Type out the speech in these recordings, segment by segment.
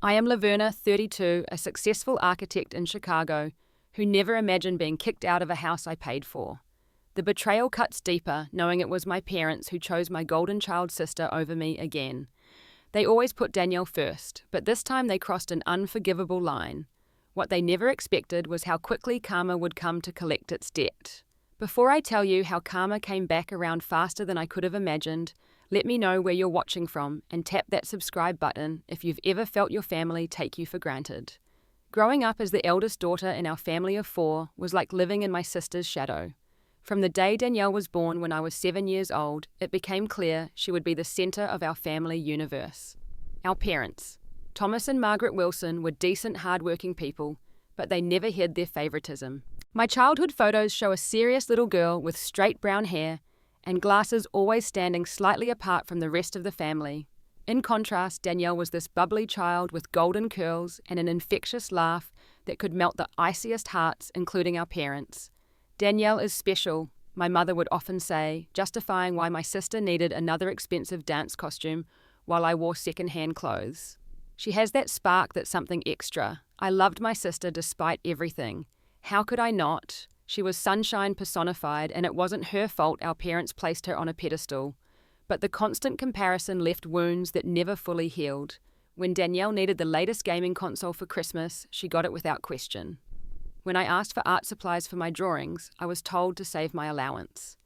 I am Laverna, 32, a successful architect in Chicago, who never imagined being kicked out of a house I paid for. The betrayal cuts deeper, knowing it was my parents who chose my golden child sister over me again. They always put Danielle first, but this time they crossed an unforgivable line. What they never expected was how quickly karma would come to collect its debt. Before I tell you how karma came back around faster than I could have imagined, let me know where you're watching from and tap that subscribe button if you've ever felt your family take you for granted. Growing up as the eldest daughter in our family of 4 was like living in my sister's shadow. From the day Danielle was born when I was 7 years old, it became clear she would be the center of our family universe. Our parents, Thomas and Margaret Wilson, were decent, hard-working people, but they never hid their favoritism. My childhood photos show a serious little girl with straight brown hair and glasses always standing slightly apart from the rest of the family. In contrast, Danielle was this bubbly child with golden curls and an infectious laugh that could melt the iciest hearts, including our parents. Danielle is special, my mother would often say, justifying why my sister needed another expensive dance costume while I wore second-hand clothes. She has that spark that's something extra. I loved my sister despite everything. How could I not? She was sunshine personified, and it wasn't her fault our parents placed her on a pedestal. But the constant comparison left wounds that never fully healed. When Danielle needed the latest gaming console for Christmas, she got it without question. When I asked for art supplies for my drawings, I was told to save my allowance.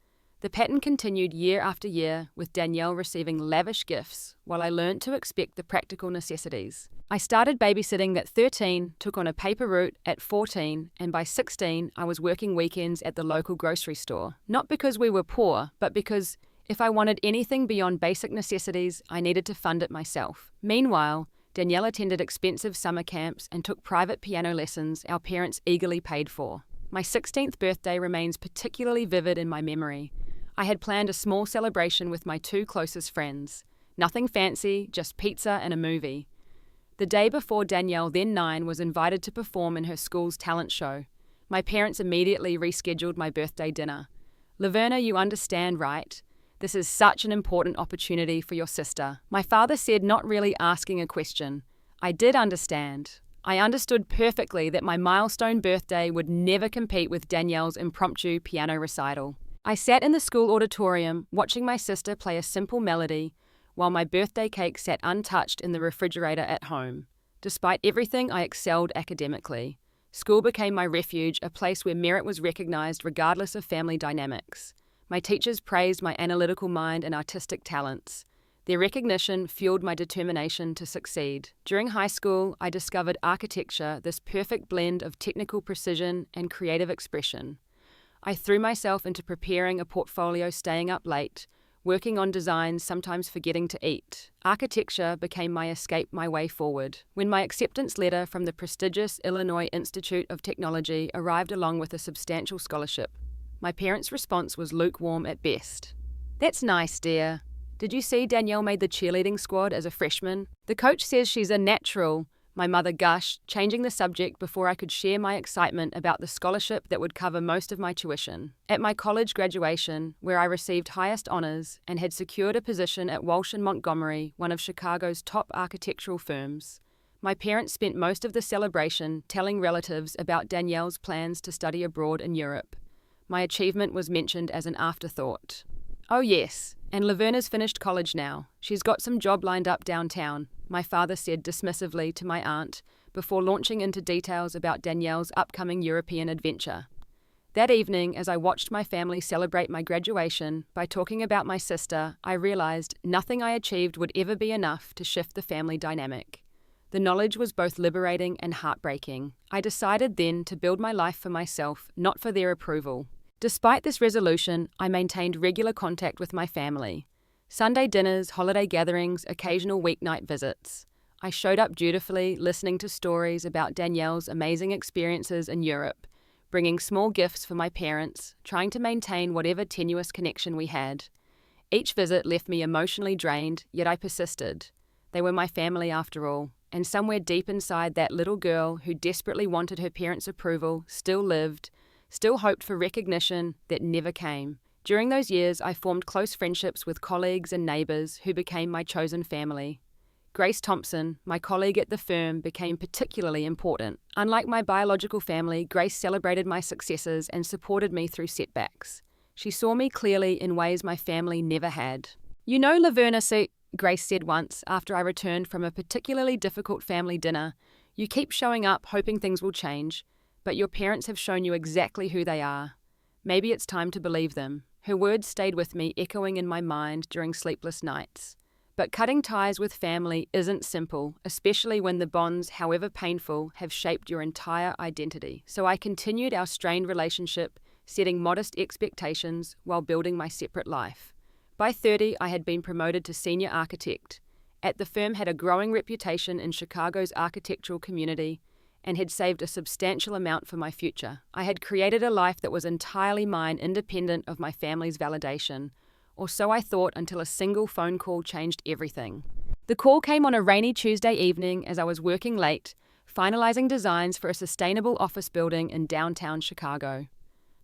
The pattern continued year after year, with Danielle receiving lavish gifts, while I learned to expect the practical necessities. I started babysitting at 13, took on a paper route at 14, and by 16 I was working weekends at the local grocery store. Not because we were poor, but because if I wanted anything beyond basic necessities, I needed to fund it myself. Meanwhile, Danielle attended expensive summer camps and took private piano lessons our parents eagerly paid for. My 16th birthday remains particularly vivid in my memory. I had planned a small celebration with my 2 closest friends. Nothing fancy, just pizza and a movie. The day before Danielle, then 9, was invited to perform in her school's talent show. My parents immediately rescheduled my birthday dinner. Laverna, you understand, right? This is such an important opportunity for your sister. My father said, not really asking a question. I did understand. I understood perfectly that my milestone birthday would never compete with Danielle's impromptu piano recital. I sat in the school auditorium, watching my sister play a simple melody, while my birthday cake sat untouched in the refrigerator at home. Despite everything, I excelled academically. School became my refuge, a place where merit was recognized regardless of family dynamics. My teachers praised my analytical mind and artistic talents. Their recognition fueled my determination to succeed. During high school, I discovered architecture, this perfect blend of technical precision and creative expression. I threw myself into preparing a portfolio, staying up late, working on designs, sometimes forgetting to eat. Architecture became my escape, my way forward. When my acceptance letter from the prestigious Illinois Institute of Technology arrived along with a substantial scholarship, my parents' response was lukewarm at best. That's nice, dear. Did you see Danielle made the cheerleading squad as a freshman? The coach says she's a natural, my mother gushed, changing the subject before I could share my excitement about the scholarship that would cover most of my tuition. At my college graduation, where I received highest honors and had secured a position at Walsh & Montgomery, one of Chicago's top architectural firms, my parents spent most of the celebration telling relatives about Danielle's plans to study abroad in Europe. My achievement was mentioned as an afterthought. Oh yes, and Laverna's finished college now. She's got some job lined up downtown, my father said dismissively to my aunt, before launching into details about Danielle's upcoming European adventure. That evening, as I watched my family celebrate my graduation by talking about my sister, I realized nothing I achieved would ever be enough to shift the family dynamic. The knowledge was both liberating and heartbreaking. I decided then to build my life for myself, not for their approval. Despite this resolution, I maintained regular contact with my family. Sunday dinners, holiday gatherings, occasional weeknight visits. I showed up dutifully, listening to stories about Danielle's amazing experiences in Europe, bringing small gifts for my parents, trying to maintain whatever tenuous connection we had. Each visit left me emotionally drained, yet I persisted. They were my family after all, and somewhere deep inside, that little girl who desperately wanted her parents' approval still lived, still hoped for recognition that never came. During those years, I formed close friendships with colleagues and neighbors who became my chosen family. Grace Thompson, my colleague at the firm, became particularly important. Unlike my biological family, Grace celebrated my successes and supported me through setbacks. She saw me clearly in ways my family never had. "You know, Laverna, Grace said once after I returned from a particularly difficult family dinner, you keep showing up hoping things will change, but your parents have shown you exactly who they are. Maybe it's time to believe them." Her words stayed with me, echoing in my mind during sleepless nights. But cutting ties with family isn't simple, especially when the bonds, however painful, have shaped your entire identity. So I continued our strained relationship, setting modest expectations while building my separate life. By 30, I had been promoted to senior architect. At the firm had a growing reputation in Chicago's architectural community and had saved a substantial amount for my future. I had created a life that was entirely mine, independent of my family's validation. Or so I thought, until a single phone call changed everything. The call came on a rainy Tuesday evening as I was working late, finalizing designs for a sustainable office building in downtown Chicago.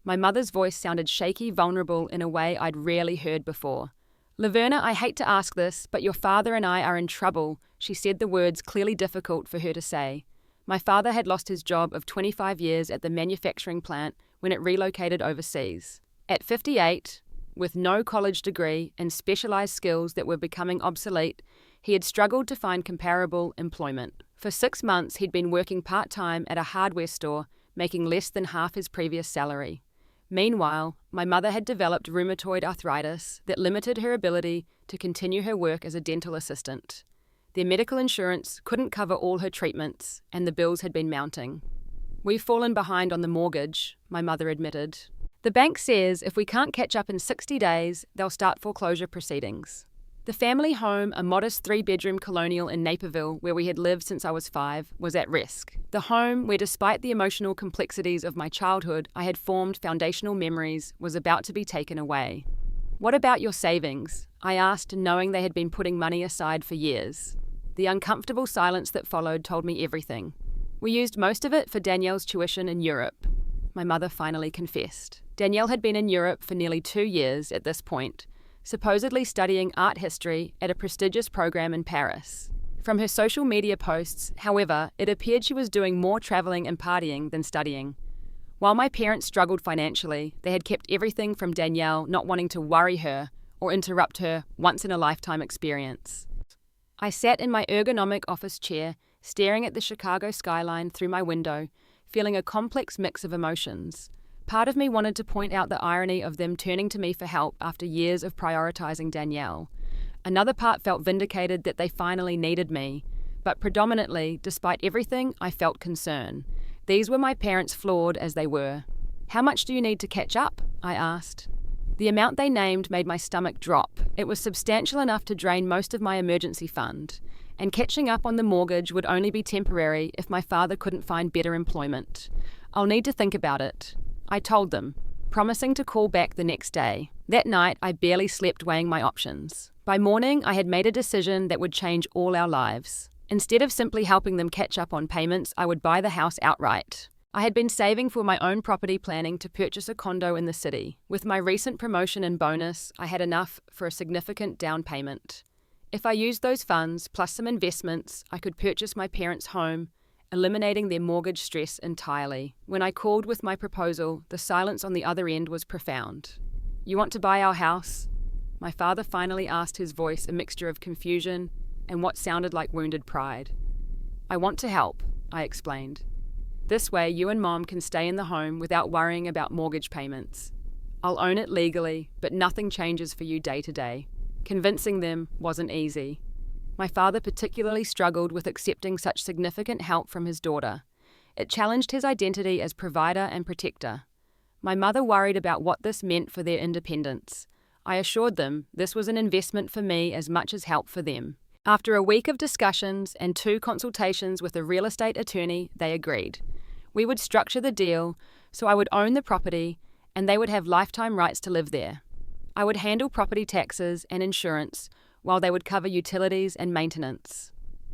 My mother's voice sounded shaky, vulnerable in a way I'd rarely heard before. "Laverna, I hate to ask this, but your father and I are in trouble," she said, the words clearly difficult for her to say. My father had lost his job of 25 years at the manufacturing plant when it relocated overseas. At 58, with no college degree and specialized skills that were becoming obsolete, he had struggled to find comparable employment. For 6 months, he'd been working part-time at a hardware store, making less than half his previous salary. Meanwhile, my mother had developed rheumatoid arthritis that limited her ability to continue her work as a dental assistant. Their medical insurance couldn't cover all her treatments, and the bills had been mounting. "We've fallen behind on the mortgage," my mother admitted. "The bank says if we can't catch up in 60 days, they'll start foreclosure proceedings." The family home, a modest 3-bedroom colonial in Naperville where we had lived since I was 5, was at risk. The home where, despite the emotional complexities of my childhood, I had formed foundational memories, was about to be taken away. "What about your savings?" I asked, knowing they had been putting money aside for years. The uncomfortable silence that followed told me everything. "We used most of it for Danielle's tuition in Europe," my mother finally confessed. Danielle had been in Europe for nearly 2 years at this point, supposedly studying art history at a prestigious program in Paris. From her social media posts, however, it appeared she was doing more traveling and partying than studying. While my parents struggled financially, they had kept everything from Danielle, not wanting to worry her or interrupt her once-in-a-lifetime experience. I sat in my ergonomic office chair, staring at the Chicago skyline through my window, feeling a complex mix of emotions. Part of me wanted to point out the irony of them turning to me for help after years of prioritizing Danielle. Another part felt vindicated that they finally needed me. But predominantly, despite everything, I felt concern. These were my parents, flawed as they were. "How much do you need to catch up?" I asked. The amount they named made my stomach drop. It was substantial enough to drain most of my emergency fund. And catching up on the mortgage would only be temporary if my father couldn't find better employment. "I'll need to think about it," I told them, promising to call back the next day. That night, I barely slept, weighing my options. By morning, I had made a decision that would change all our lives. Instead of simply helping them catch up on payments, I would buy the house outright. I had been saving for my own property, planning to purchase a condo in the city. With my recent promotion and bonus, I had enough for a significant down payment. If I used those funds, plus some investments, I could purchase my parents' home, eliminating their mortgage stress entirely. When I called with my proposal, the silence on the other end was profound. "You want to buy our house?" My father finally asked, his voice a mixture of confusion and what sounded like wounded pride. "I want to help," I explained. "This way you and Mom can stay in the home without worrying about mortgage payments. I'll own it legally, but nothing changes for you day to day." Convincing them wasn't easy. My father particularly struggled with accepting such significant help from his daughter. It challenged his identity as provider and protector. My mother worried about what this meant for their independence. I assured them this was an investment for me as much as help for them. After a week of discussions and 2 consultations with a real estate attorney, they agreed. We would structure the deal so I would own the property and they would have lifetime rights to live there. I would handle property taxes and insurance while they would cover utilities and maintenance.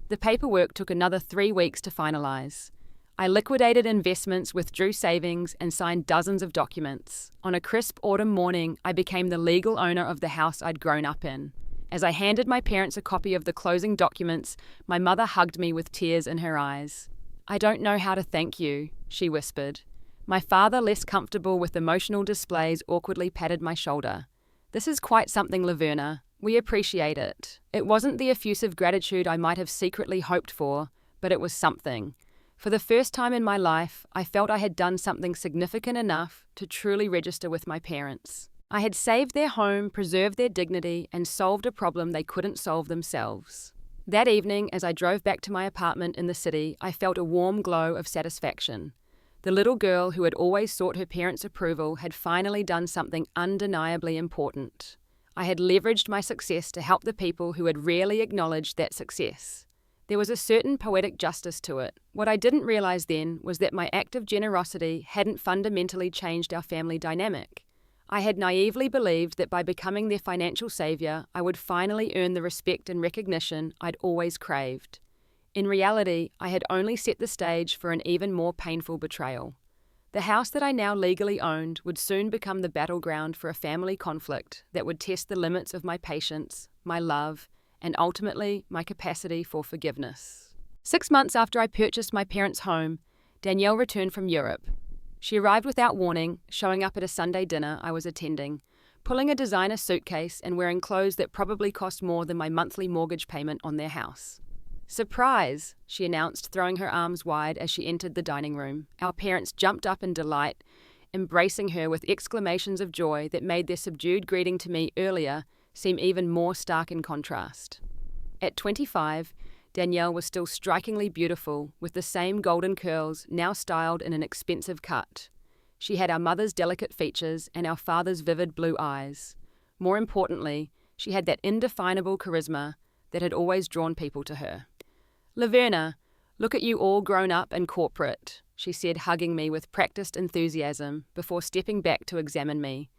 The paperwork took another 3 weeks to finalize. I liquidated investments, withdrew savings, and signed dozens of documents. On a crisp autumn morning, I became the legal owner of the house I'd grown up in. As I handed my parents a copy of the closing documents, my mother hugged me with tears in her eyes. "I don't know how to thank you," she whispered. My father, less comfortable with emotional displays, awkwardly patted my shoulder. "This is quite something, Laverna. We appreciate it." It wasn't the effusive gratitude I might have secretly hoped for, but it was something. For the first time in my life, I felt I had done something significant enough to truly register with my parents. I had saved their home, preserved their dignity, and solved a problem they couldn't solve themselves. That evening, as I drove back to my apartment in the city, I felt a warm glow of satisfaction. The little girl who had always sought her parents' approval had finally done something undeniably important. I had leveraged my success to help the people who had rarely acknowledged that success. There was a certain poetic justice to it. What I didn't realize then was that my act of generosity hadn't fundamentally changed our family dynamic. I had naively believed that by becoming their financial savior, I would finally earn the respect and recognition I'd always craved. In reality, I had only set the stage for an even more painful betrayal. The house that I now legally owned would soon become the battleground for a family conflict that would test the limits of my patience, my love, and ultimately my capacity for forgiveness. 6 months after I purchased my parents' home, Danielle returned from Europe. She arrived without warning, showing up at a Sunday dinner I was attending, pulling a designer suitcase and wearing clothes that probably cost more than my monthly mortgage payment on their house. "Surprise," she announced, throwing her arms wide as she entered the dining room. Our parents jumped up in delight, embracing her with exclamations of joy that made their subdued greeting to me earlier seem even more stark in contrast. At 25, Danielle was still strikingly beautiful, with the same golden curls, now styled in an expensive cut. She had our mother's delicate features and our father's vivid blue eyes. More importantly, she had that indefinable charisma that had always drawn people to her. "Laverna, look at you all grown up and corporate," she said, hugging me with practiced enthusiasm before stepping back to examine me.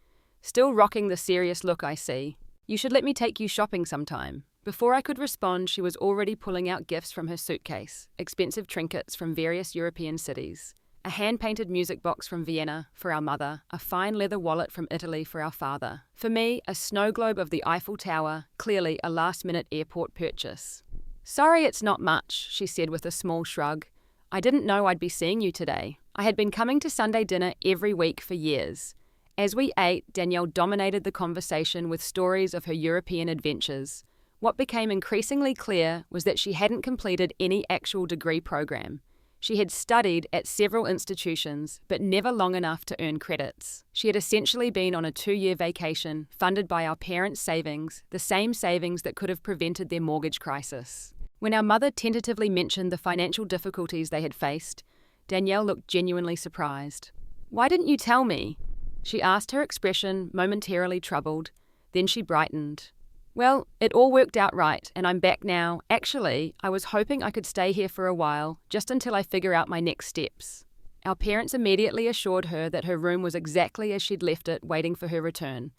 "Still rocking the serious look, I see. You should let me take you shopping sometime." Before I could respond, she was already pulling out gifts from her suitcase, expensive trinkets from various European cities, a hand-painted music box from Vienna for our mother, a fine leather wallet from Italy for our father. For me, a snow globe of the Eiffel Tower, clearly a last-minute airport purchase. "Sorry, it's not much," she said with a small shrug. "I didn't know I'd be seeing you today." I had been coming to Sunday dinner every week for years. As we ate, Danielle dominated the conversation with stories of her European adventures. What became increasingly clear was that she hadn't completed any actual degree program. She had studied at several institutions, but never long enough to earn credits. She had essentially been on a 2-year vacation, funded by our parents' savings, the same savings that could have prevented their mortgage crisis. When our mother tentatively mentioned the financial difficulties they had faced, Danielle looked genuinely surprised. "Why didn't you tell me?" she asked, her expression momentarily troubled. Then she brightened. "Well, it all worked out right, and I'm back now. Actually, I was hoping I could stay here for a while, just until I figure out my next steps." Our parents immediately assured her that her room was exactly as she'd left it, waiting for her return.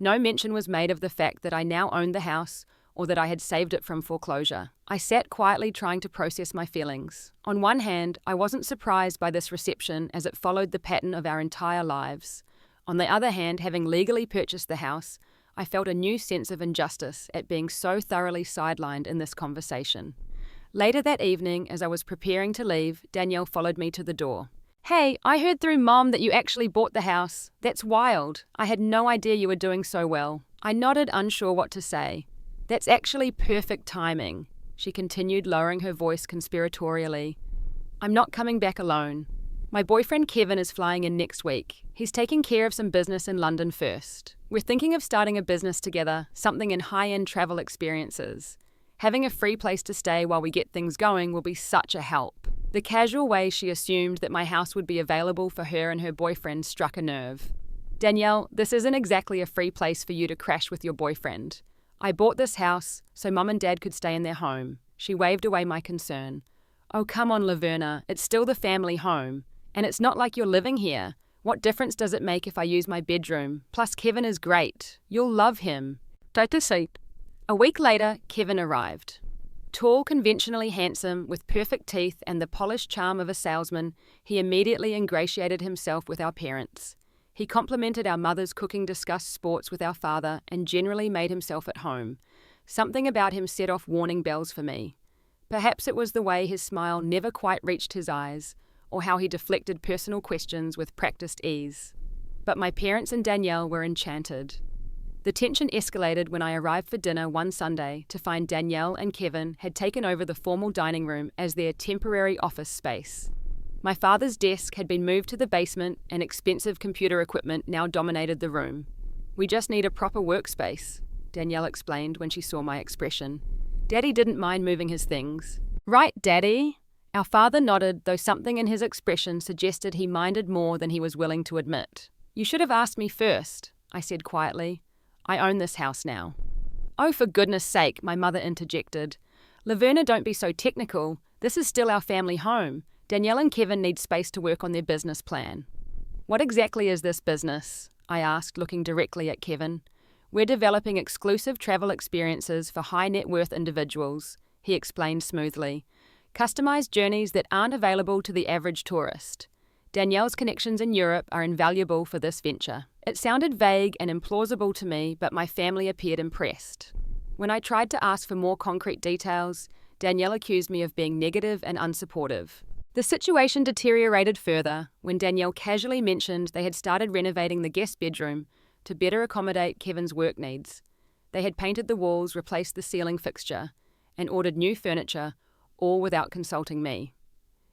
No mention was made of the fact that I now owned the house, or that I had saved it from foreclosure. I sat quietly trying to process my feelings. On one hand, I wasn't surprised by this reception, as it followed the pattern of our entire lives. On the other hand, having legally purchased the house, I felt a new sense of injustice at being so thoroughly sidelined in this conversation. Later that evening, as I was preparing to leave, Danielle followed me to the door. "Hey, I heard through Mom that you actually bought the house. That's wild. I had no idea you were doing so well." I nodded, unsure what to say. "That's actually perfect timing," she continued, lowering her voice conspiratorially. "I'm not coming back alone. My boyfriend Kevin is flying in next week. He's taking care of some business in London first. We're thinking of starting a business together, something in high-end travel experiences. Having a free place to stay while we get things going will be such a help." The casual way she assumed that my house would be available for her and her boyfriend struck a nerve. "Danielle, this isn't exactly a free place for you to crash with your boyfriend. I bought this house so Mum and Dad could stay in their home." She waved away my concern. "Oh, come on, Laverna. It's still the family home. And it's not like you're living here. What difference does it make if I use my bedroom? Plus, Kevin is great. You'll love him." Take a seat. A week later, Kevin arrived. Tall, conventionally handsome, with perfect teeth and the polished charm of a salesman, he immediately ingratiated himself with our parents. He complimented our mother's cooking, discussed sports with our father, and generally made himself at home. Something about him set off warning bells for me. Perhaps it was the way his smile never quite reached his eyes, or how he deflected personal questions with practiced ease. But my parents and Danielle were enchanted. The tension escalated when I arrived for dinner one Sunday to find Danielle and Kevin had taken over the formal dining room as their temporary office space. My father's desk had been moved to the basement and expensive computer equipment now dominated the room. "We just need a proper workspace," Danielle explained when she saw my expression. Daddy didn't mind moving his things. "Right, Daddy." Our father nodded, though something in his expression suggested he minded more than he was willing to admit. "You should have asked me first," I said quietly. "I own this house now." "Oh, for goodness sake," my mother interjected. "Laverna, don't be so technical. This is still our family home. Danielle and Kevin need space to work on their business plan." "What exactly is this business?" I asked, looking directly at Kevin. "We're developing exclusive travel experiences for high net worth individuals," he explained smoothly. "Customized journeys that aren't available to the average tourist. Danielle's connections in Europe are invaluable for this venture." It sounded vague and implausible to me, but my family appeared impressed. When I tried to ask for more concrete details, Danielle accused me of being negative and unsupportive. The situation deteriorated further when Danielle casually mentioned they had started renovating the guest bedroom to better accommodate Kevin's work needs. They had painted the walls, replaced the ceiling fixture, and ordered new furniture, all without consulting me.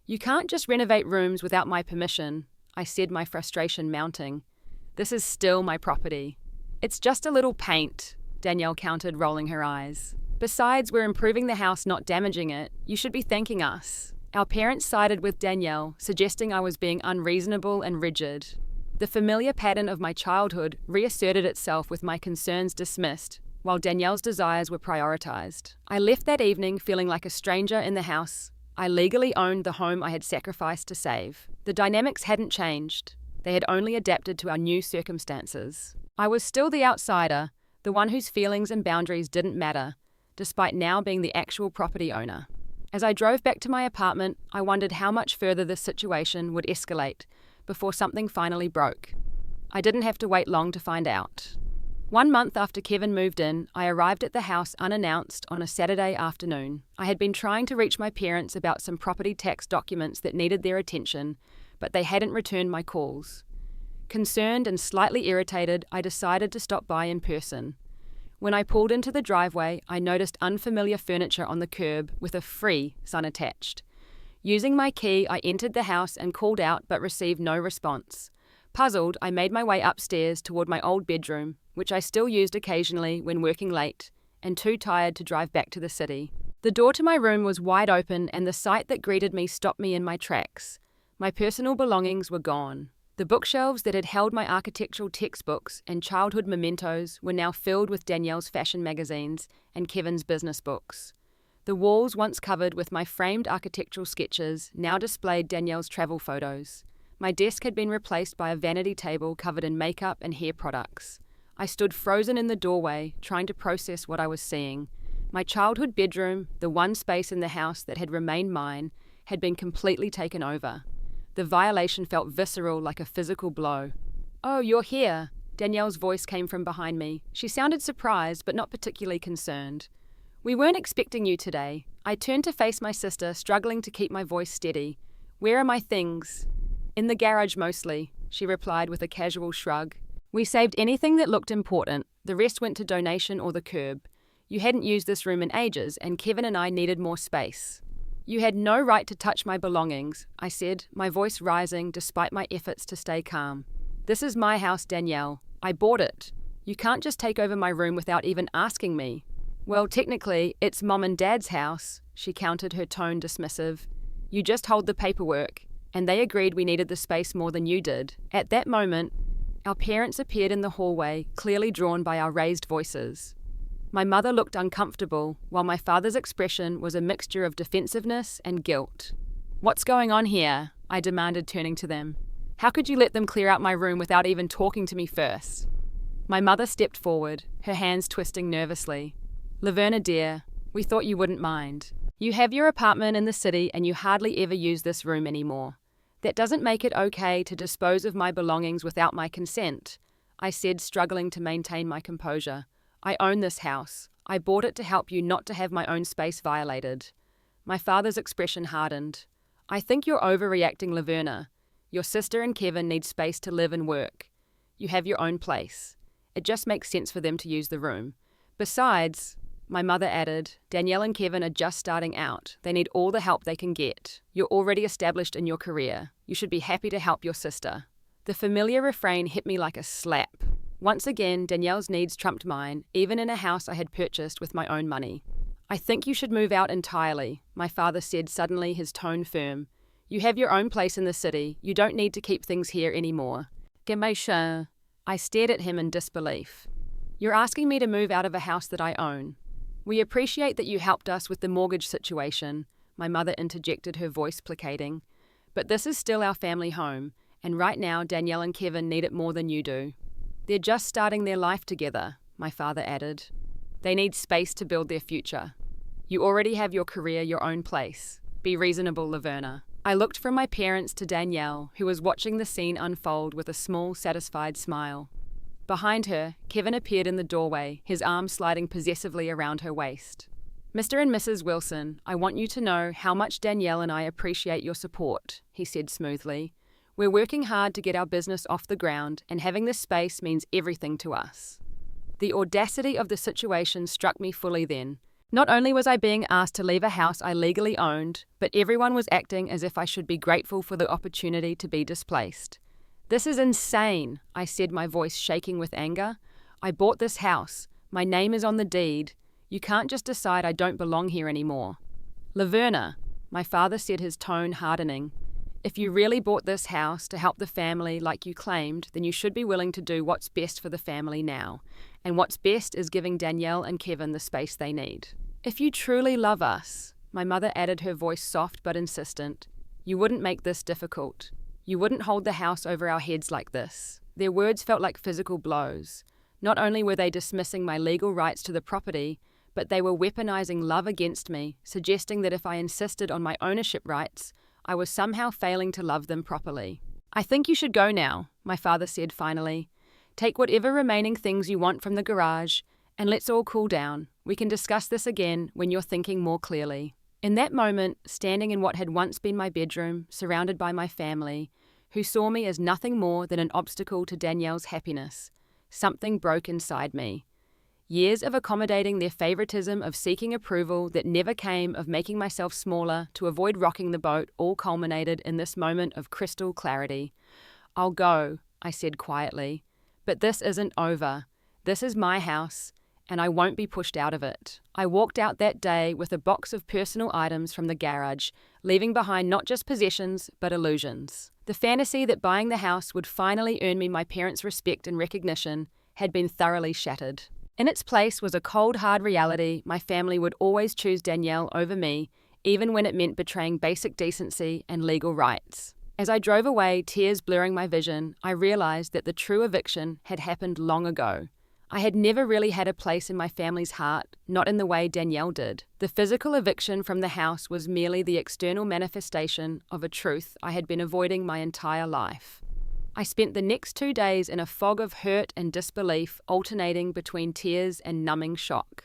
"You can't just renovate rooms without my permission," I said, my frustration mounting. "This is still my property." "It's just a little paint," Danielle countered, rolling her eyes. "Besides, we're improving the house, not damaging it. You should be thanking us." Our parents sided with Danielle, suggesting I was being unreasonable and rigid. The familiar pattern of my childhood reasserted itself with my concerns dismissed, while Danielle's desires were prioritized. I left that evening feeling like a stranger in the house. I legally owned the home I had sacrificed to save. The dynamics hadn't changed. They had only adapted to our new circumstances. I was still the outsider, the one whose feelings and boundaries didn't matter, despite now being the actual property owner. As I drove back to my apartment, I wondered how much further this situation would escalate before something finally broke. I didn't have to wait long to find out. 1 month after Kevin moved in, I arrived at the house unannounced on a Saturday afternoon. I had been trying to reach my parents about some property tax documents that needed their attention, but they hadn't returned my calls. Concerned and slightly irritated, I decided to stop by in person. When I pulled into the driveway, I noticed unfamiliar furniture on the curb with a "free" sign attached. Using my key, I entered the house and called out but received no response. Puzzled, I made my way upstairs toward my old bedroom, which I still used occasionally when working late, and too tired to drive back to the city. The door to my room was wide open, and the sight that greeted me stopped me in my tracks. My personal belongings were gone. The bookshelves that had held my architectural textbooks and childhood mementos were now filled with Danielle's fashion magazines and Kevin's business books. The walls, once covered with my framed architectural sketches, now displayed Danielle's travel photos. My desk had been replaced by a vanity table covered in makeup and hair products. I stood frozen in the doorway, trying to process what I was seeing. My childhood bedroom, the one space in the house that had remained mine, had been completely taken over. The violation felt visceral, like a physical blow. "Oh, you're here." Danielle's voice came from behind me. She sounded surprised, but not particularly concerned. "We weren't expecting you today." I turned to face my sister, struggling to keep my voice steady. "Where are my things?" "In the garage mostly," she replied with a casual shrug. "We saved anything that looked important. The rest went to donation or the curb. You hadn't used this room in ages, and Kevin and I needed more space." "You had no right to touch my belongings," I said, my voice rising despite my efforts to stay calm. "This is my house, Danielle. I bought it. You can't just take over my room without even asking me." "Well, technically, it's Mom and Dad's house," she countered, her tone dismissive. "You just hold the paperwork, and they agreed we needed the space more than you did." At that moment, our parents appeared in the hallway, clearly drawn by our raised voices. My mother looked uncomfortable, while my father's expression was a mixture of defensiveness and guilt. "What's going on here?" I demanded, turning to them. "How could you let them clear out my room without even talking to me first?" My mother stepped forward, her hands twisting nervously. "Laverna dear, we thought you wouldn't mind. You have your apartment in the city and you hardly ever use this room anymore. That doesn't make it okay to dispose of my belongings without my consent," I said, struggling to maintain my composure. "I own this house. I bought it to help you not to have my own space violated. My father's expression hardened. I think you're overreacting, Laverna. Your sister and Kevin need space to live and work. You have your own place. It just makes sense for them to use the room. Besides, my mother added, Danielle and Kevin are just starting out. They need all the help they can get. You're already established in your career. You should be happy to help your sister. The familiar refrain hit me like a slap. Once again, Danielle's needs trumped mine, even in a house I had purchased with my own money. I think you should move out entirely, my father said suddenly, his tone firm. You have your own place in the city. You don't need to keep things here anymore. I stared at him in disbelief. You're asking me to move out of a house that I own. We appreciate that you helped us with the mortgage situation, my mother interjected, her voice placating. But this is still our family home, and right now Danielle and Kevin need it more than you do. They're just starting their life together, my father added. They need space to build their future. You already have your career, your own place. Be reasonable, Laverna. I looked from my parents to Danielle, who was watching the scene unfold with a small, satisfied smile. Behind her, Kevin appeared in the doorway, his arm sliding possessively around her waist. Mr. and Mrs. Wilson, I want you to know how much Danielle and I appreciate your support, he said smoothly. We're working hard to get our business off the ground, and having this space means everything to us. The audacity of the situation struck me fully then. Not only was I being asked to leave a house I legally owned, but everyone was acting as if I should be grateful for the opportunity to be displaced. This is insane, I said, my voice shaking with anger. I bought this house. My name is on the deed. You can't just decide I don't belong here anymore. Laverna, my father said, his tone hardening. If you really bought this house to help the family like you claimed, then you should be willing to do what's best for the family now. And what's best is giving Danielle and Kevin the space they need. If you truly love us, my mother added, her voice soft but insistent, you wouldn't make this difficult. You wouldn't hold the house over our heads like this. Their words felt like physical blows. Not only were they dismissing my legal rights to the property, but they were weaponizing love against me, suggesting that if I insisted on my ownership rights, I was somehow failing to love them properly. I think you should go now, my father said finally. Take whatever remaining things you want from the garage, and let's all cool down. We can discuss this again when you're thinking more clearly. In that moment, standing in what had once been my bedroom, surrounded by my family, who saw me as nothing more than an obstacle to Danielle's happiness, something broke inside me. Years of accommodating their favoritism, of seeking approval that never came, of making myself smaller to avoid rocking the boat, all culminated in this moment of crystal clarity. I'll go, I said quietly, but this isn't over. This is my house, and I won't be pushed out of it. I walked out that day with a box of personal items from the garage, leaving behind not just possessions, but illusions. The fantasy that buying the house would finally earn me my parents' respect and recognition had been thoroughly shattered. In its place was a cold, hard reality. My family would always choose Danielle over me, even when it meant betraying basic decency and legal rights. As I drove away, tears blurring my vision, I realized that the true eviction had happened long ago. I had never really had a place in my family's heart, not in the way Danielle did. The physical eviction from the house was merely the external manifestation of a truth I had been avoiding my entire life. I spent the next 2 days in a fog of hurt and disbelief, alternating between tears and numbing shock.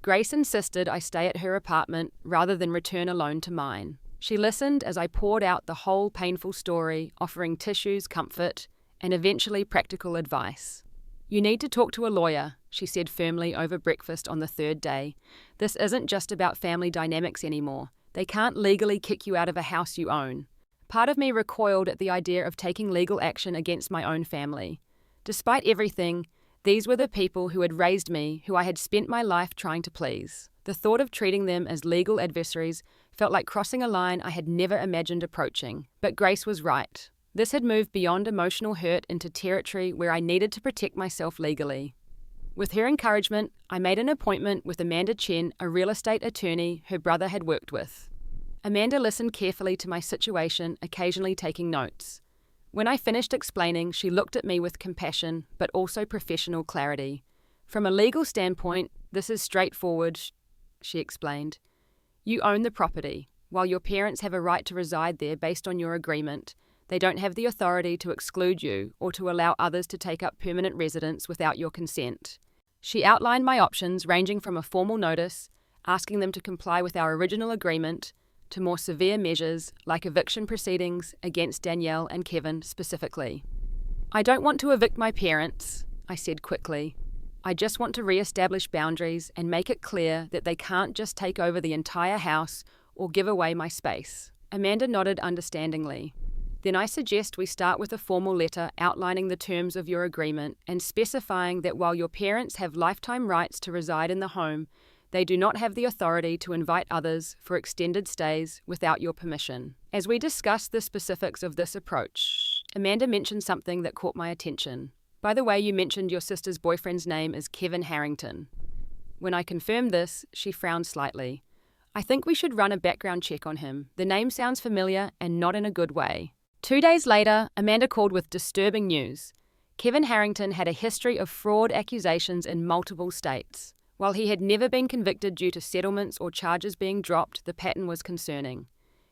Grace insisted I stay at her apartment rather than return alone to mine. She listened as I poured out the whole painful story, offering tissues, comfort, and eventually practical advice. You need to talk to a lawyer, she said firmly over breakfast on the 3rd day. This isn't just about family dynamics anymore. They can't legally kick you out of a house you own. Part of me recoiled at the idea of taking legal action against my own family. Despite everything, these were the people who had raised me, who I had spent my life trying to please. The thought of treating them as legal adversaries felt like crossing a line I had never imagined approaching. But Grace was right. This had moved beyond emotional hurt into territory where I needed to protect myself legally. With her encouragement, I made an appointment with Amanda Chen, a real estate attorney her brother had worked with. Amanda listened carefully to my situation, occasionally taking notes. When I finished explaining, she looked at me with compassion, but also professional clarity. From a legal standpoint, this is straightforward, she explained. You own the property. While your parents have a right to reside there based on your agreement, they don't have the authority to exclude you or to allow others to take up permanent residence without your consent. She outlined my options, ranging from a formal notice, asking them to comply with our original agreement, to more severe measures like eviction proceedings against Danielle and Kevin specifically. "I don't want to evict my parents," I said quickly. "I just want to re-establish boundaries and make it clear that they can't just take over the entire house or give away my space." Amanda nodded understandingly. "Then I suggest we start with a formal letter outlining the terms of your agreement and specifying that while your parents have lifetime rights to reside in the home, they do not have the authority to invite others for extended stays without your permission." As we discussed the specifics of this approach, Amanda mentioned something that caught my attention. "By the way, you mentioned your sister's boyfriend's name is Kevin Harrington." When I confirmed this, she frowned slightly. "I think we should run a background check on him. The name sounds familiar and not in a good way." 2 days later, Amanda called with disturbing news. Kevin Harrington had a history of fraud accusations in multiple states. While he had never been convicted due to settlements or charges being dropped, the pattern was concerning.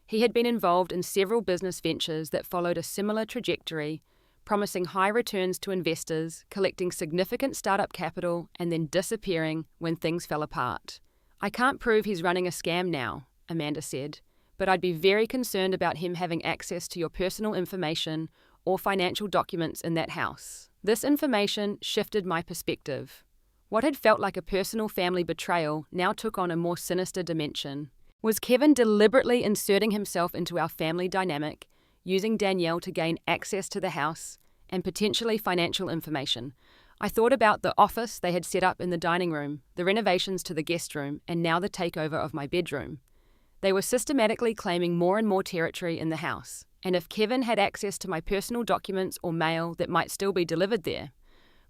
He had been involved in several business ventures that followed a similar trajectory, promising high returns to investors, collecting significant startup capital, and then disappearing when things fell apart. "I can't prove he's running a scam now," Amanda said, "but I'd be very concerned about him having access to your personal information or financial documents in that house." This information shifted my perspective. What had felt like a personal family betrayal now took on a more sinister dimension. Was Kevin deliberately inserting himself into our family dynamic, using Danielle to gain access to the house and potentially financial information? I thought about the office they had set up in the dining room, the renovations to the guest room, and now the takeover of my bedroom. They were systematically claiming more and more territory in the house, and if Kevin had access to my personal documents or mail that might still be delivered there.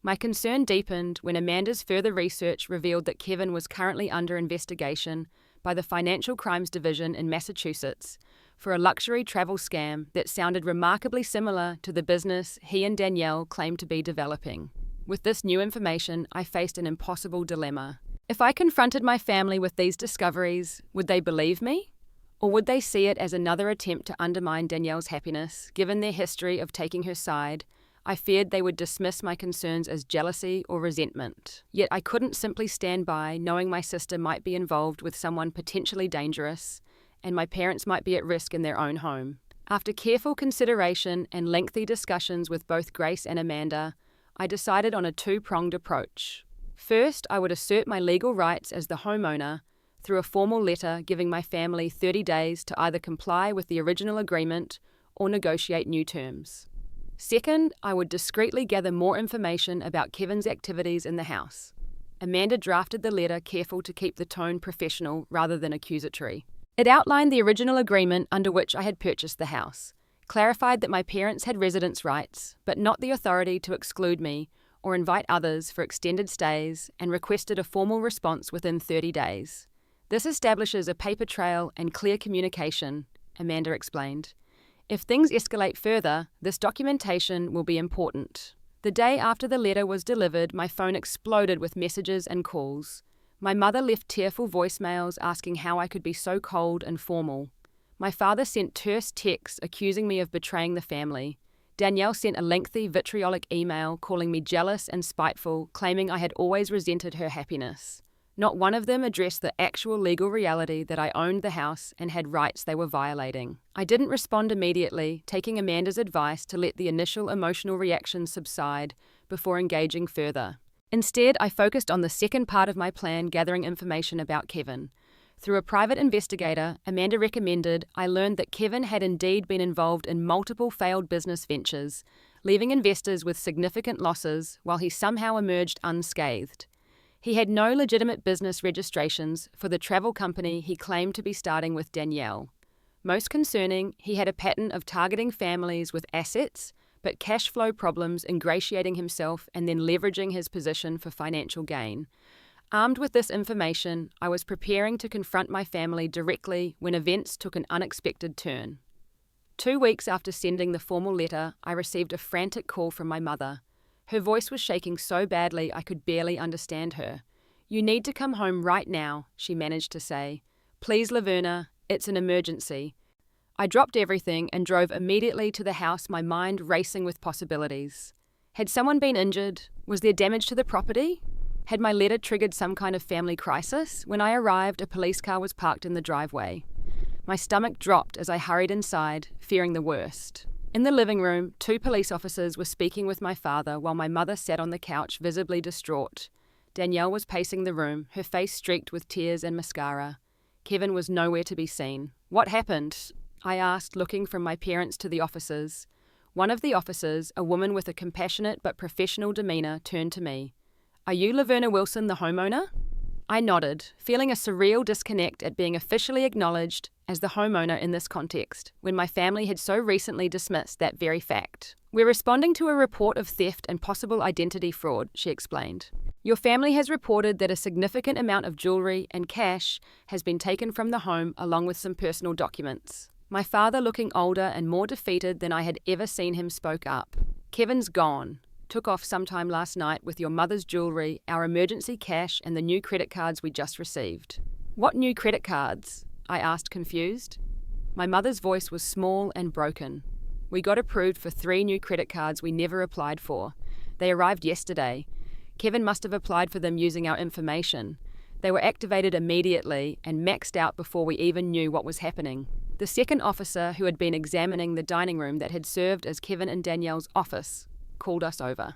My concern deepened when Amanda's further research revealed that Kevin was currently under investigation by the Financial Crimes Division in Massachusetts for a luxury travel scam that sounded remarkably similar to the business he and Danielle claimed to be developing. With this new information, I faced an impossible dilemma. If I confronted my family with these discoveries, would they believe me? Or would they see it as another attempt to undermine Danielle's happiness, given their history of taking her side? I feared they would dismiss my concerns as jealousy or resentment. Yet I couldn't simply stand by knowing my sister might be involved with someone potentially dangerous, and my parents might be at risk in their own home. After careful consideration and lengthy discussions with both Grace and Amanda, I decided on a two-pronged approach. First, I would assert my legal rights as the homeowner through a formal letter giving my family 30 days to either comply with the original agreement or negotiate new terms. Second, I would discreetly gather more information about Kevin's activities in the house. Amanda drafted the letter, careful to keep the tone professional rather than accusatory. It outlined the original agreement under which I had purchased the house, clarified that my parents had residence rights, but not the authority to exclude me or invite others for extended stays, and requested a formal response within 30 days. "This establishes a paper trail and clear communication," Amanda explained. "If things escalate further, this documentation will be important." The day after the letter was delivered, my phone exploded with messages and calls. My mother left tearful voicemails asking how I could be so cold and formal. My father sent terse texts accusing me of betraying the family. Danielle sent a lengthy, vitriolic email calling me jealous and spiteful, claiming I had always resented her happiness. Not one of them addressed the actual legal reality that I owned the house and had rights they were violating. I didn't respond immediately, taking Amanda's advice to let the initial emotional reactions subside before engaging further. Instead, I focused on the second part of my plan, gathering information about Kevin. Through a private investigator, Amanda recommended I learned that Kevin had indeed been involved in multiple failed business ventures, leaving investors with significant losses while he somehow emerged unscathed. He had no legitimate business registrations for the travel company he claimed to be starting with Danielle. Most concerning, he had a pattern of targeting families with assets, but cash flow problems, ingratiating himself and then leveraging his position for financial gain. Armed with this information, I was preparing to confront my family directly when events took an unexpected turn. 2 weeks after sending the formal letter, I received a frantic call from my mother. Her voice was shaking so badly I could barely understand her. "You need to come home right now," she managed to say. "Please, Laverna, it's an emergency." I dropped everything and drove immediately to the house, my mind racing with possibilities. Had someone been injured? Was there damage to the property? Had my letter triggered some kind of family crisis? When I arrived, a police car was parked in the driveway. My stomach dropped as I hurried inside, fearing the worst. In the living room, 2 police officers were speaking with my father while my mother sat on the couch, visibly distraught. Danielle was pacing the room, her face streaked with tears and mascara. Kevin was nowhere to be seen. "What happened?" I asked, looking from my parents to the officers. One of the officers, a woman with a compassionate but professional demeanour, turned to me. "Are you Laverna Wilson, the homeowner?" I nodded, feeling a surreal disconnect at being officially acknowledged as the homeowner in this context, when my family had so recently dismissed that very fact. "We're responding to a report of theft and possible identity fraud," she explained. "Your family has reported that a significant amount of jewellery and cash has been taken from the home along with some personal documents." My father, looking older and more defeated than I had ever seen him, spoke up. "Kevin's gone. Took off sometime last night with your mother's jewellery, our emergency cash and the new credit cards we just received." "What new credit cards?" I asked, confused. My mother's voice was small and broken. "We got approved for 3 new credit cards we never applied for. They arrived yesterday. Kevin must have applied for them using our information. They were activated immediately and maxed out before we even knew what was happening." The second officer, who had been examining the dining room that had served as Kevin and Danielle's office, called us over.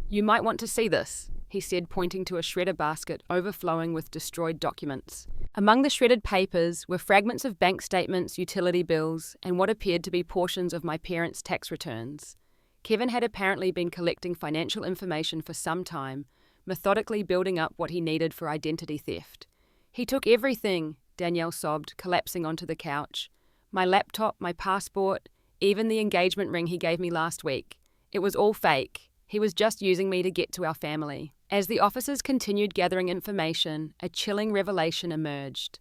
"You might want to see this," he said, pointing to a shredder basket overflowing with destroyed documents. Among the shredded papers were fragments of bank statements, utility bills, and what appeared to be portions of my parents' tax returns. Kevin had apparently been collecting financial information for some time, methodically building up what he needed for identity theft. "He took everything," Danielle sobbed, collapsing onto the couch. "My laptop, my passport, even the engagement ring he gave me last week. It was all fake. He was just using me to get to our family." As the officers continued gathering information, a chilling revelation emerged.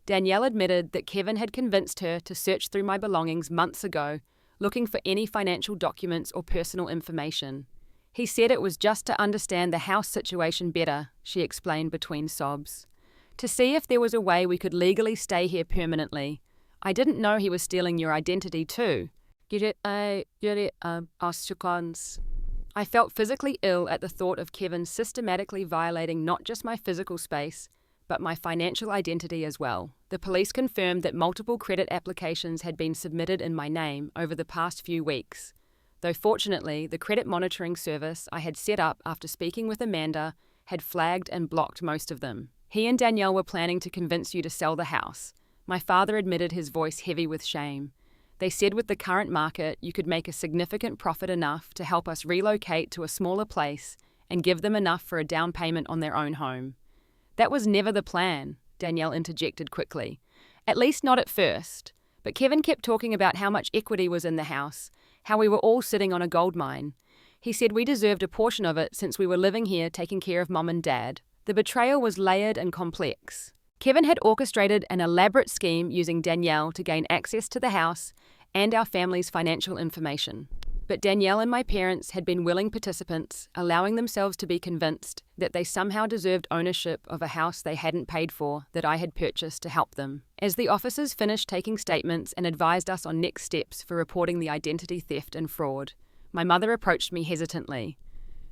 Danielle admitted that Kevin had convinced her to search through my belongings months ago, looking for any financial documents or personal information. "He said it was just to understand the house situation better," she explained between sobs. "To see if there was a way we could legally stay here permanently. I didn't know he was stealing your identity too." I felt physically ill at the thought of Kevin systematically violating not just my physical space, but my financial identity as well. The police confirmed that multiple credit applications had been submitted in my name over the past few weeks, though fortunately the credit monitoring service I had set up after speaking with Amanda had flagged and blocked most of them. "He and Danielle were planning to convince you to sell the house," my father admitted, his voice heavy with shame. "They said with the current market you could make a significant profit enough to help us relocate to a smaller place and give them enough for a down payment on their own home." "That was never the plan," Danielle interjected quickly. "At least not at first. But Kevin kept talking about how much equity was in the house, how we were all sitting on a gold mine. He said we deserved a portion of it since we were living here taking care of Mom and Dad." The betrayal was layered and complex. Kevin had orchestrated an elaborate scheme using Danielle to gain access to the house and our family's financial information. But Danielle and my parents had been willing participants, allowing themselves to be convinced that they somehow deserved ownership of a house they hadn't paid for that I had purchased to help them. As the officers finished taking statements and advised us on next steps for reporting the identity theft and fraud, my mother approached me hesitantly.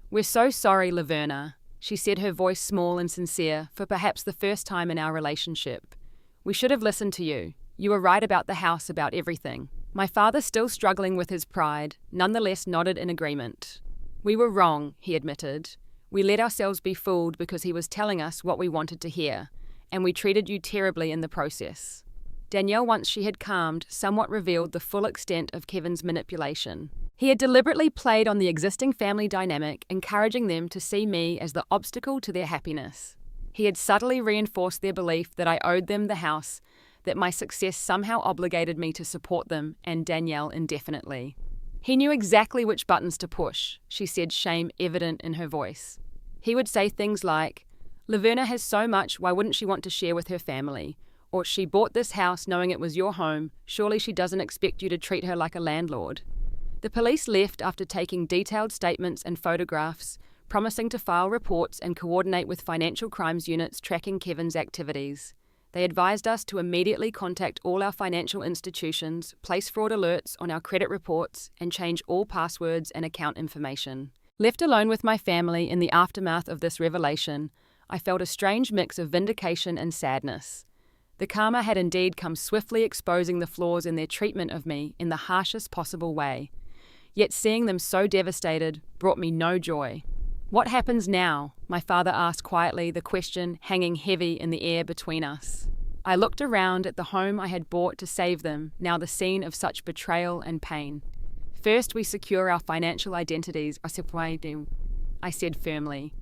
"We're so sorry, Laverna," she said, her voice small and sincere for perhaps the first time in our relationship. "We should have listened to you. You were right about the house, about everything." My father, still struggling with his pride, nonetheless nodded in agreement. "We were wrong," he admitted. "We let ourselves be fooled because he was telling us what we wanted to hear, and we treated you terribly in the process." Danielle, once she had calmed, somewhat revealed the full extent of Kevin's manipulation. He had deliberately played on the existing family dynamic, encouraging them to see me as the obstacle to their happiness. He had subtly reinforced their belief that I owed them the house, that my success somehow obligated me to support them and Danielle indefinitely. "He knew exactly which buttons to push," she said, shame evident in her voice. "He would say things like, 'Laverna has so much, why wouldn't she want to share with her family?' Or 'She bought this house knowing it was your home, surely she doesn't expect you to treat her like a landlord.'" The police left after taking detailed statements and photographs, promising to file reports and coordinate with financial crimes units tracking Kevin's activities. They advised us to immediately contact all our financial institutions, place fraud alerts on our credit reports, and change all passwords and account information. Left alone with my family in the aftermath of this revelation, I felt a strange mix of vindication and sadness. The karma had indeed come swiftly, exposing the flaws in their treatment of me in the harshest possible way. Yet seeing them so devastated brought me no joy. "What happens now?" my father asked quietly, the question hanging heavy in the air between us. I looked around at the home I had bought to save them, now the scene of such betrayal and pain. "First, we secure our financial identities," I said firmly.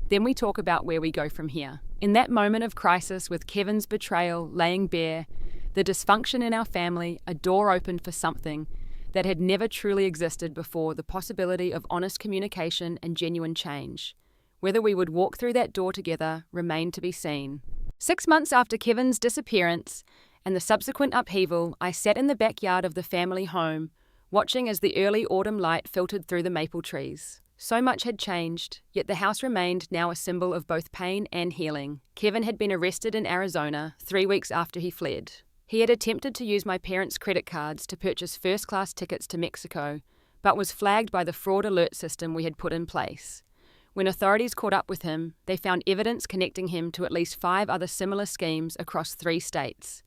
"Then we talk about where we go from here." In that moment of crisis, with Kevin's betrayal laying bare the dysfunction in our family, a door opened for something that had never truly existed before, the possibility of honest communication and genuine change. Whether we would walk through that door together remained to be seen. 6 months after Kevin's disappearance and the subsequent upheaval, I sat in the backyard of the family home, watching as the early autumn light filtered through the maple trees. So much had changed, yet the house remained now a symbol of both pain and healing. Kevin had been arrested in Arizona 3 weeks after he fled. He had attempted to use my parents' credit cards to purchase first-class tickets to Mexico, but was flagged by the fraud alert system we had put in place. When authorities caught up with him, they found evidence connecting him to at least 5 other similar schemes across 3 states.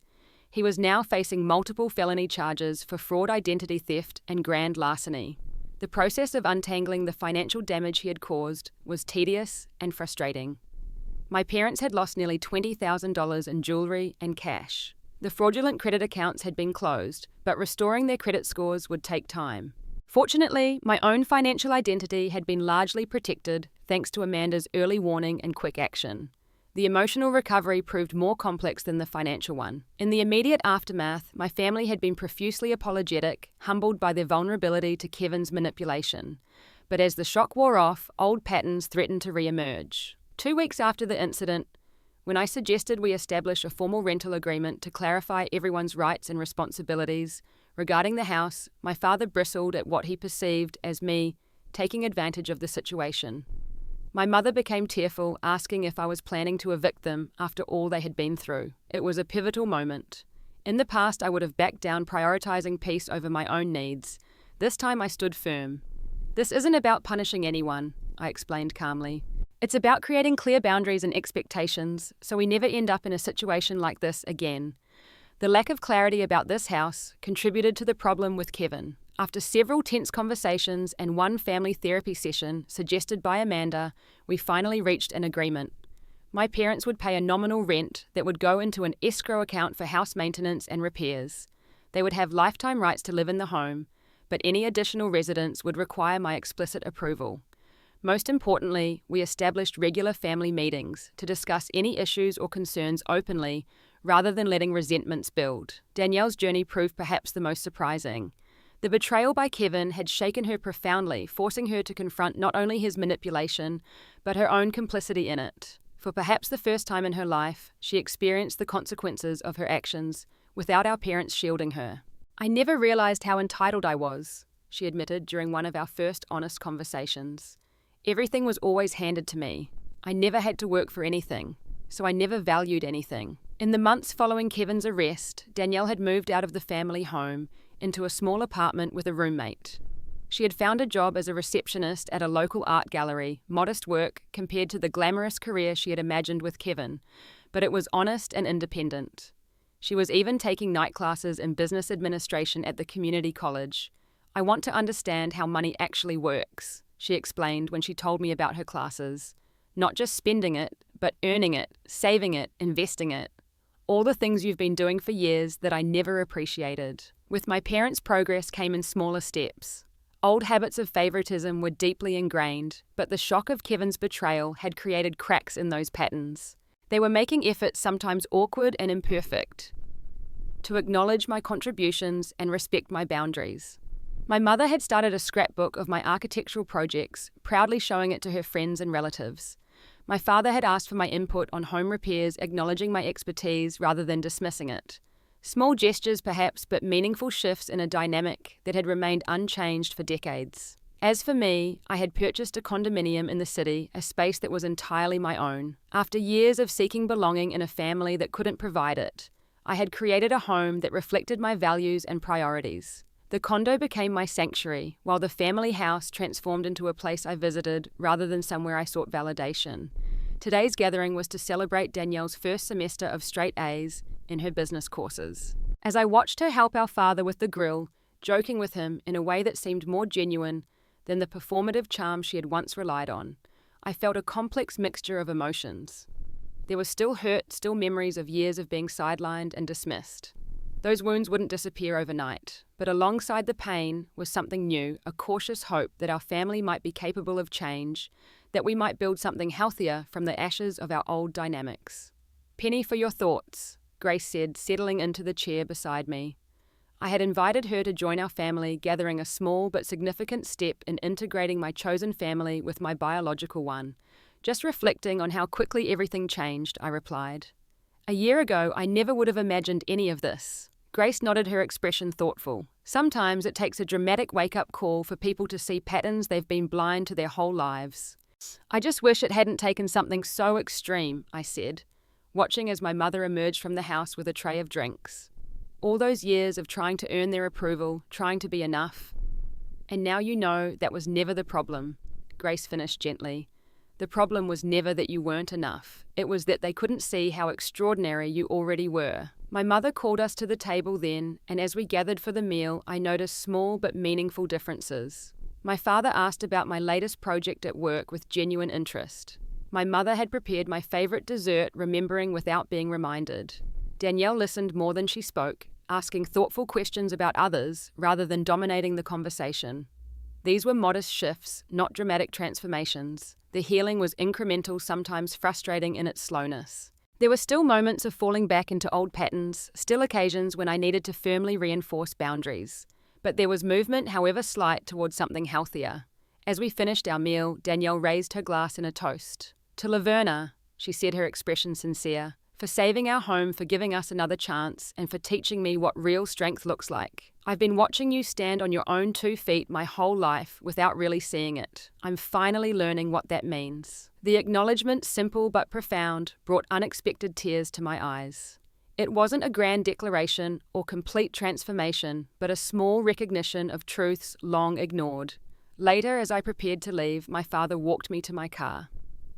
He was now facing multiple felony charges for fraud, identity theft, and grand larceny. The process of untangling the financial damage he had caused was tedious and frustrating. My parents had lost nearly $20,000 in jewelry and cash. The fraudulent credit accounts had been closed, but restoring their credit scores would take time. Fortunately, my own financial identity had been largely protected thanks to Amanda's early warning and quick action. The emotional recovery proved more complex than the financial one. In the immediate aftermath, my family had been profusely apologetic, humbled by their vulnerability to Kevin's manipulation. But as the shock wore off, old patterns threatened to re-emerge. 2 weeks after the incident, when I suggested we establish a formal rental agreement to clarify everyone's rights and responsibilities regarding the house, my father bristled at what he perceived as me taking advantage of the situation. My mother became tearful, asking if I was planning to evict them after all they had been through. It was a pivotal moment. In the past, I would have backed down, prioritizing peace over my own needs. This time I stood firm. "This isn't about punishing anyone," I explained calmly. "It's about creating clear boundaries and expectations, so we never end up in a situation like this again." The lack of clarity about this house contributed to the problem with Kevin. After several tense conversations and one family therapy session suggested by Amanda, we finally reached an agreement. My parents would pay a nominal rent that would go into an escrow account for house maintenance and repairs. They would have lifetime rights to live in the home, but any additional residents would require my explicit approval. Most importantly, we established regular family meetings to discuss any issues or concerns openly rather than letting resentments build. Danielle's journey proved perhaps the most surprising. The betrayal by Kevin had shaken her profoundly, forcing her to confront not only his manipulation, but her own complicity in it. For perhaps the first time in her life, she experienced the consequences of her actions without our parents shielding her. "I never realized how entitled I was," she admitted during one of our first honest conversations. "Everything was always handed to me. I never had to work for anything, so I never valued anything." In the months following Kevin's arrest, Danielle had moved out of the family home into a small apartment with a roommate. She had found a job as a receptionist at a local art gallery, modest work compared to the glamorous career she had imagined with Kevin, but it was honest and independent. She was even taking night classes in business administration at the community college. "I want to understand how money actually works," she explained when she told me about her classes. "Not just spending it, but earning it, saving it, investing it. All the things you've been doing for years that I never appreciated." With my parents' progress came in smaller steps. Old habits of favoritism were deeply ingrained, but the shock of Kevin's betrayal had created cracks in those patterns. They were making efforts, sometimes awkward and imperfect, to acknowledge my contributions and respect my boundaries. My mother had started a scrapbook of my architectural projects, proudly showing it to her friends and relatives. My father had asked for my input on home repairs, acknowledging my expertise rather than dismissing it. Small gestures perhaps, but meaningful shifts in a dynamic that had remained unchanged for decades. As for me, I had purchased a condominium in the city, a space that was entirely my own. After years of seeking belonging in a family that couldn't provide it, I had created a home that reflected my values and priorities. The condo became my sanctuary, while the family house transformed into a place I visited rather than somewhere I sought validation. Today's gathering was to celebrate Danielle's first semester of straight A's in her business courses. As I watched her help our father with the grill, joking with him in a way that seemed more genuine than the performative charm she had once relied on, I felt a complex mixture of emotions. There was still hurt, still memories of years of being sidelined and dismissed. Those wounds wouldn't disappear overnight, but alongside the pain was something new, a cautious hope that our family might be capable of change, that we might build something healthier from the ashes of our old dynamics. "Penny, for your thoughts," Grace said, settling into the chair beside me. I had invited her to join our family, gathering a small but significant step in integrating my chosen family with my biological one. "Just reflecting on how quickly everything changed," I replied. "A year ago, I never would have imagined any of this." Grace nodded, her expression thoughtful. "Sometimes it takes a dramatic wake-up call for people to see patterns they've been blind to their whole lives." "I just wish it hadn't taken something so extreme," I said, watching as my mother emerged from the house with a tray of drinks. "All those years of trying to earn their approval, trying to be enough. And now you know that was never the problem," Grace finished gently. "The problem was never that you weren't enough. It was that they couldn't see how extraordinary you already were." My mother called us to the table then, and as we gathered for the meal, I noticed small but meaningful differences. My father asked about my latest project at work with genuine interest. My mother had prepared my favorite dessert, remembering without being reminded. Danielle listened more than she spoke, asking thoughtful questions about others rather than dominating the conversation. These were modest shifts, not dramatic transformations. The healing was incremental, sometimes frustrating in its slowness. There were still moments of falling back into old patterns, still occasions when I needed to firmly reinforce boundaries. But there was movement, however slight, towards something healthier. As we finished our meal, Danielle raised her glass in a toast. "To Laverna," she said, her expression sincere, "for saving our home, for giving us another chance, and for teaching me what real strength looks like. I've been watching you stand on your own 2 feet my whole life without really seeing it. I'm finally learning what that means." The acknowledgement, simple but profound, brought unexpected tears to my eyes. It wasn't a grand declaration or complete transformation, but a small recognition of truths long ignored. Later, as I prepared to leave, my father walked me to my car.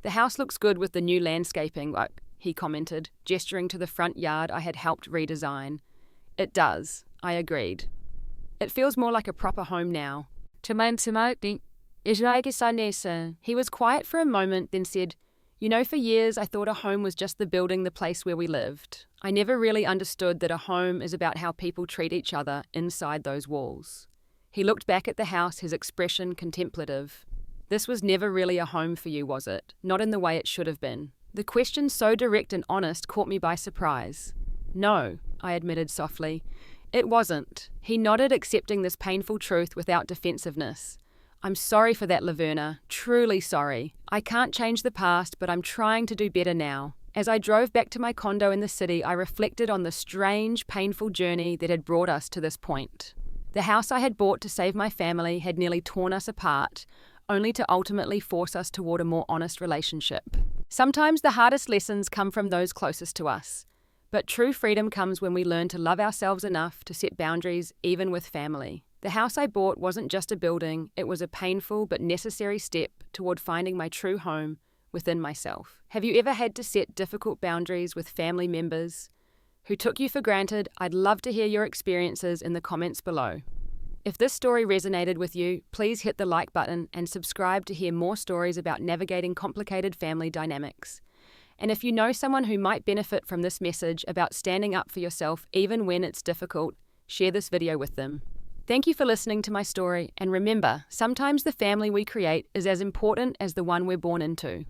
"The house looks good with the new landscaping," he commented, gesturing to the front yard I had helped redesign. "It does," I agreed. "It feels more like a proper home now." He was quiet for a moment, then said, "You know, for years I thought a home was just the building, the place where we lived. I never really understood that a home is about how people treat each other inside those walls." He looked back at the house, his expression contemplative. "This was never really a home for you, was it? Not in the way it should have been." The question, so direct and honest, caught me by surprise. "No," I admitted softly. "It wasn't." He nodded, accepting this painful truth without defensiveness. "I'm sorry for that, Laverna. Truly sorry. I can't change the past, but I'm trying to do better now." As I drove back to my condo in the city, I reflected on the strange, painful journey that had brought us to this point. The house I had bought to save my family had nearly torn us apart, only to ultimately force us toward a more honest relationship. Sometimes the hardest lessons come from those closest to us, but true freedom comes when we learn to love ourselves enough to set boundaries, even with family. The house I bought wasn't just a building, it was a painful but necessary step toward finding my true home within myself. Have you ever had to set difficult boundaries with family members who took you for granted? I'd love to hear your experiences in the comments below. If this story resonated with you, please hit the like button and subscribe to hear more stories about navigating complicated family dynamics. And if you know someone who might benefit from this message about standing up for yourself even when it's difficult, share this video with them. Thank you for listening to my story, and remember, sometimes the family we create is as important as the one we're born into.